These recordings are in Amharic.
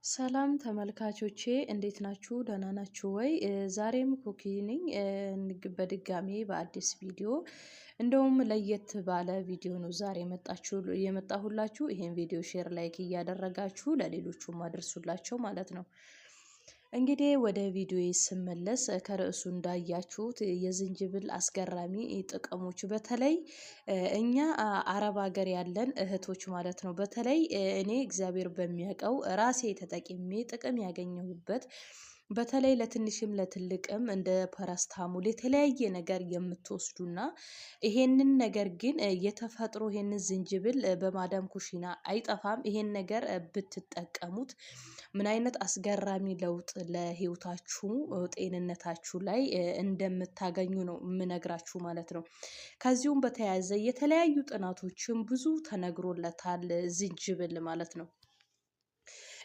ሰላም ተመልካቾቼ እንዴት ናችሁ? ደህና ናችሁ ወይ? ዛሬም ኩኪ ነኝ። በድጋሚ በአዲስ ቪዲዮ እንደውም ለየት ባለ ቪዲዮ ነው ዛሬ የመጣሁላችሁ። ይሄን ቪዲዮ ሼር ላይክ እያደረጋችሁ ለሌሎቹም አድርሱላቸው ማለት ነው። እንግዲህ ወደ ቪዲዮ ስመለስ ከርዕሱ እንዳያችሁት የዝንጅብል አስገራሚ ጥቅሞች በተለይ እኛ አረብ ሀገር ያለን እህቶች ማለት ነው። በተለይ እኔ እግዚአብሔር በሚያውቀው ራሴ ተጠቅሜ ጥቅም ያገኘሁበት በተለይ ለትንሽም ለትልቅም እንደ ፓራስታሙል የተለያየ ነገር የምትወስዱና ይሄንን ነገር ግን የተፈጥሮ ይሄንን ዝንጅብል በማዳም ኩሽና አይጠፋም። ይሄን ነገር ብትጠቀሙት ምን አይነት አስገራሚ ለውጥ ለህይወታችሁ ጤንነታችሁ ላይ እንደምታገኙ ነው የምነግራችሁ ማለት ነው። ከዚሁም በተያያዘ የተለያዩ ጥናቶችም ብዙ ተነግሮለታል ዝንጅብል ማለት ነው።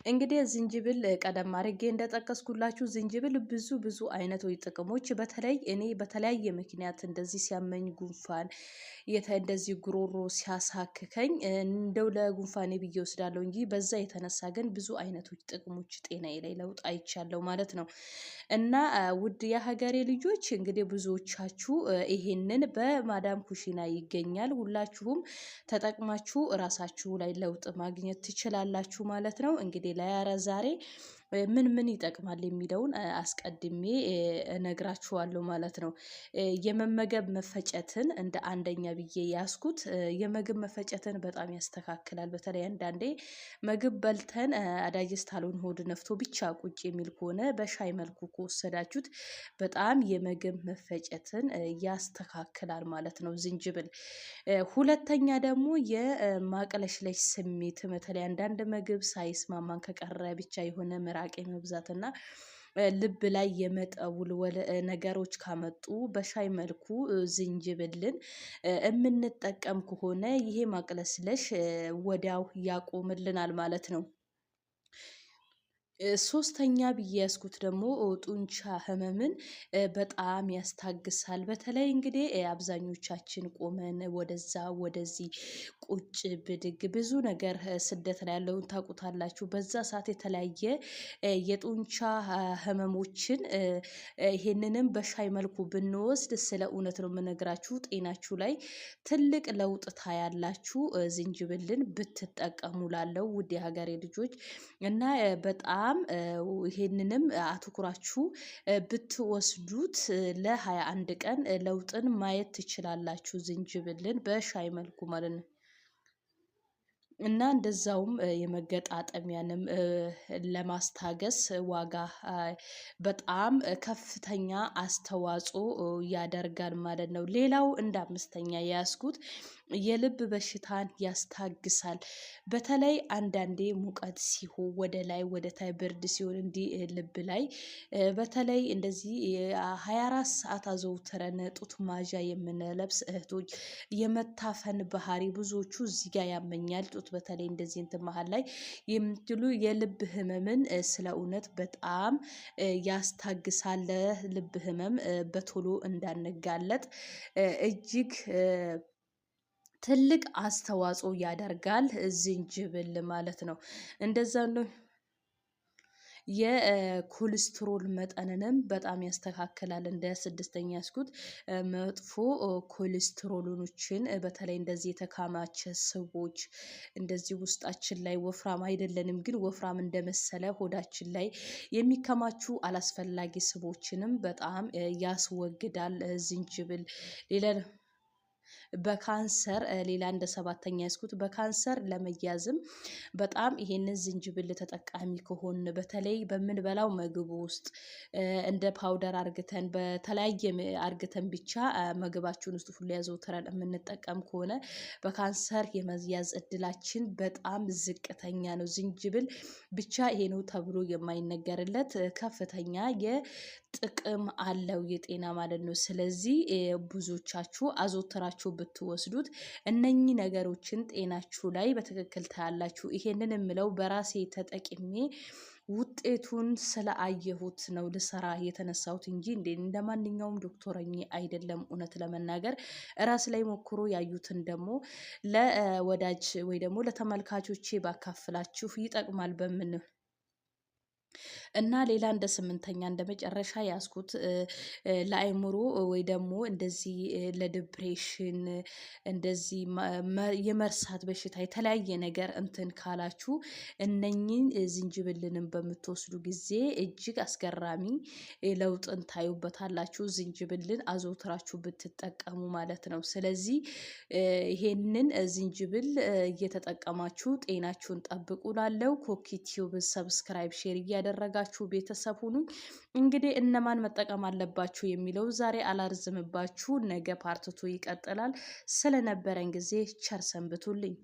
እንግዲህ ዝንጅብል ቀደም አድርጌ እንደጠቀስኩላችሁ ዝንጅብል ብዙ አይነቶች ጥቅሞች በተለይ እኔ በተለያየ ምክንያት እንደዚህ ሲያመኝ ጉንፋን እንደዚህ ጉሮሮ ሲያሳክከኝ እንደው ለጉንፋኔ ብዬ ወስዳለሁ እንጂ በዛ የተነሳ ግን ብዙ አይነቶች ጥቅሞች ጤናዬ ላይ ለውጥ አይቻለሁ ማለት ነው። እና ውድ የሀገሬ ልጆች እንግዲህ ብዙዎቻችሁ ይሄንን በማዳም ኩሽና ይገኛል ሁላችሁም ተጠቅማችሁ ራሳችሁ ላይ ለውጥ ማግኘት ትችላላችሁ ማለት ነው። እንግዲህ ለያረ ዛሬ ምን ይጠቅማል የሚለውን አስቀድሜ እነግራችኋለሁ ማለት ነው። የመመገብ መፈጨትን እንደ አንደኛ ብዬ ያስኩት የምግብ መፈጨትን በጣም ያስተካክላል። በተለይ አንዳንዴ ምግብ በልተን አዳጅስት አልሆን ሆድ ነፍቶ ብቻ ቁጭ የሚል ከሆነ በሻይ መልኩ ከወሰዳችሁት በጣም የምግብ መፈጨትን ያስተካክላል ማለት ነው ዝንጅብል። ሁለተኛ ደግሞ የማቅለሽለሽ ስሜት በተለይ አንዳንድ ምግብ ሳይስማማን ከቀረ ብቻ የሆነ ምራቅ የመብዛት እና ልብ ላይ የመጠውልወል ነገሮች ካመጡ በሻይ መልኩ ዝንጅብልን የምንጠቀም ከሆነ ይሄ ማቅለስለሽ ወዲያው ያቆምልናል ማለት ነው። ሶስተኛ ብዬ ያስኩት ደግሞ ጡንቻ ህመምን በጣም ያስታግሳል። በተለይ እንግዲህ አብዛኞቻችን ቆመን ወደዛ ወደዚህ ቁጭ ብድግ ብዙ ነገር ስደት ላይ ያለውን ታውቁታላችሁ። በዛ ሰዓት የተለያየ የጡንቻ ህመሞችን ይሄንንም በሻይ መልኩ ብንወስድ ስለ እውነት ነው የምነግራችሁ ጤናችሁ ላይ ትልቅ ለውጥ ታያላችሁ። ዝንጅብልን ብትጠቀሙ ላለው ውድ የሀገሬ ልጆች እና በጣም ይሄንንም አትኩራችሁ ብትወስዱት ለ21 ቀን ለውጥን ማየት ትችላላችሁ። ዝንጅብልን በሻይ መልኩ ማለት ነው። እና እንደዛውም የመገጣጠሚያንም ለማስታገስ ዋጋ በጣም ከፍተኛ አስተዋጽኦ ያደርጋል ማለት ነው። ሌላው እንደ አምስተኛ የያዝኩት የልብ በሽታን ያስታግሳል። በተለይ አንዳንዴ ሙቀት ሲሆን ወደ ላይ ወደ ታይ ብርድ ሲሆን እንዲህ ልብ ላይ በተለይ እንደዚህ 24 ሰዓት አዘውትረን ጡት ማዣ የምንለብስ እህቶች የመታፈን ባህሪ ብዙዎቹ እዚህ ጋር ያመኛል ጡት በተለይ እንደዚህ እንትን መሃል ላይ የምትሉ የልብ ህመምን ስለ እውነት በጣም ያስታግሳል። ልብ ህመም በቶሎ እንዳንጋለጥ እጅግ ትልቅ አስተዋጽኦ ያደርጋል ዝንጅብል ማለት ነው። እንደዛ ነው። የኮሌስትሮል መጠንንም በጣም ያስተካክላል። እንደ ስድስተኛ ያስኩት መጥፎ ኮሌስትሮሎችን በተለይ እንደዚህ የተካማቸ ስቦች እንደዚህ ውስጣችን ላይ ወፍራም አይደለንም ግን ወፍራም እንደመሰለ ሆዳችን ላይ የሚከማቹ አላስፈላጊ ስቦችንም በጣም ያስወግዳል ዝንጅብል። ሌላ በካንሰር ሌላ እንደ ሰባተኛ ያስኩት በካንሰር ለመያዝም በጣም ይሄንን ዝንጅብል ተጠቃሚ ከሆን በተለይ በምንበላው ምግብ ውስጥ እንደ ፓውደር አርግተን በተለያየ አርግተን ብቻ ምግባችን ውስጥ ሁሉ ያዘውትረን የምንጠቀም ከሆነ በካንሰር የመያዝ እድላችን በጣም ዝቅተኛ ነው። ዝንጅብል ብቻ ይሄ ነው ተብሎ የማይነገርለት ከፍተኛ የጥቅም አለው የጤና ማለት ነው። ስለዚህ ብዙዎቻችሁ አዘውትራችሁ ብትወስዱት እነኚህ ነገሮችን ጤናችሁ ላይ በትክክል ታያላችሁ። ይሄንን የምለው በራሴ ተጠቅሜ ውጤቱን ስለአየሁት ነው ልሰራ የተነሳሁት እንጂ እንደማንኛውም ዶክተረኝ አይደለም። እውነት ለመናገር ራስ ላይ ሞክሮ ያዩትን ደግሞ ለወዳጅ ወይ ደግሞ ለተመልካቾቼ ባካፍላችሁ ይጠቅማል በምን እና ሌላ እንደ ስምንተኛ እንደ መጨረሻ ያዝኩት ለአይምሮ ወይ ደግሞ እንደዚህ ለዲፕሬሽን እንደዚህ የመርሳት በሽታ የተለያየ ነገር እንትን ካላችሁ እነኚህን ዝንጅብልንም በምትወስዱ ጊዜ እጅግ አስገራሚ ለውጥን ታዩበታላችሁ። ዝንጅብልን አዘውትራችሁ ብትጠቀሙ ማለት ነው። ስለዚህ ይሄንን ዝንጅብል እየተጠቀማችሁ ጤናችሁን ጠብቁ። ላለው ኮኪ ቲዩብ ሰብስክራይብ ሼር እያደረጋችሁ ቤተሰብ ሁኑ። እንግዲህ እነማን መጠቀም አለባችሁ የሚለው ዛሬ አላርዝምባችሁ፣ ነገ ፓርትቱ ይቀጥላል። ስለነበረን ጊዜ ቸር ሰንብቱልኝ።